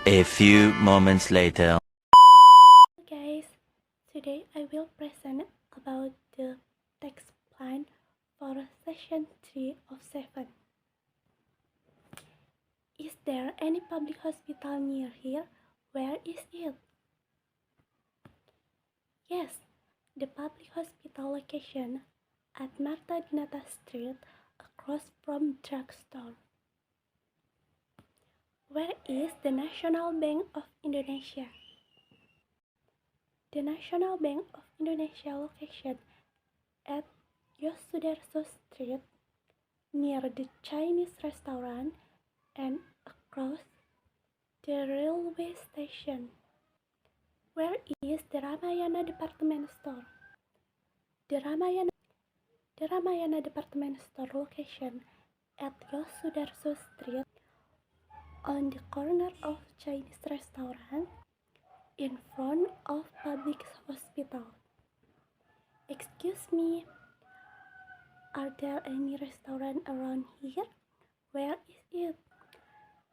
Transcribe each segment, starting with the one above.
A few moments later. Hello guys, today I will present about the text plan for session 3 of 7. Is there any public hospital near here? Where is it? Yes, the public hospital location at Marta Dinata Street across from drugstore. Where is the National Bank of Indonesia? The National Bank of Indonesia location at Yosudarso Street near the Chinese restaurant and across the railway station. Where is the Ramayana department store? The Ramayana department store location at Yosudarso Street on the corner of Chinese restaurant in front of public hospital. Excuse me, are there any restaurant around here? Where is it?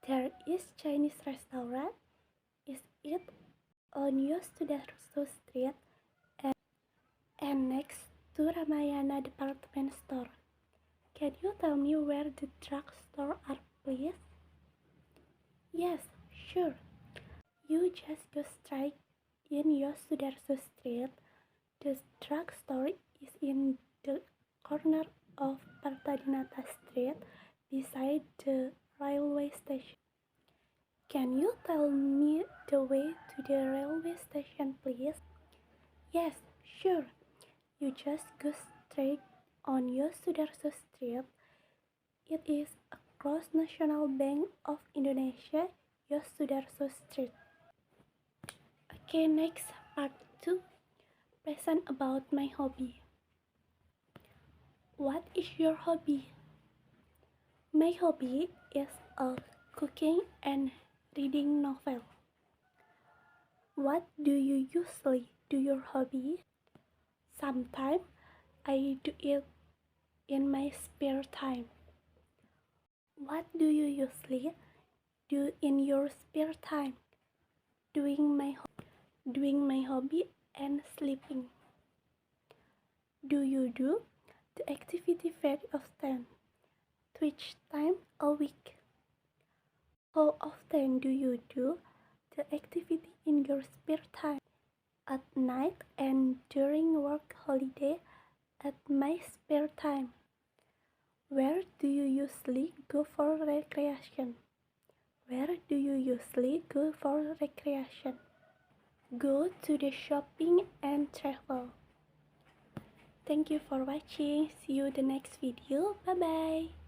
There is Chinese restaurant. Is it on Yosudarso Street and next to Ramayana department store? Can you tell me where the drugstore are, please? Yes, sure. You just go straight in Yosudarso Street. The drugstore is in the corner of Marta Dinata Street beside the railway station. Can you tell me the way to the railway station, please? Yes, sure. You just go straight on Yosudarso Street. It is across National Bank of Indonesia, Yosudarso Street. Okay, next part 2. Present about my hobby. What is your hobby? My hobby is cooking and reading novel. What do you usually do your hobby? Sometimes I do it in my spare time. What do you usually do in your spare time? Doing my hobby and sleeping. Do you do the activity very often? Which time a week? How often do you do the activity in your spare time? At night and during work holiday at my spare time. Where do you usually go for recreation? Where do you usually go for recreation? Go to the shopping and travel. Thank you for watching. See you the next video. Bye bye.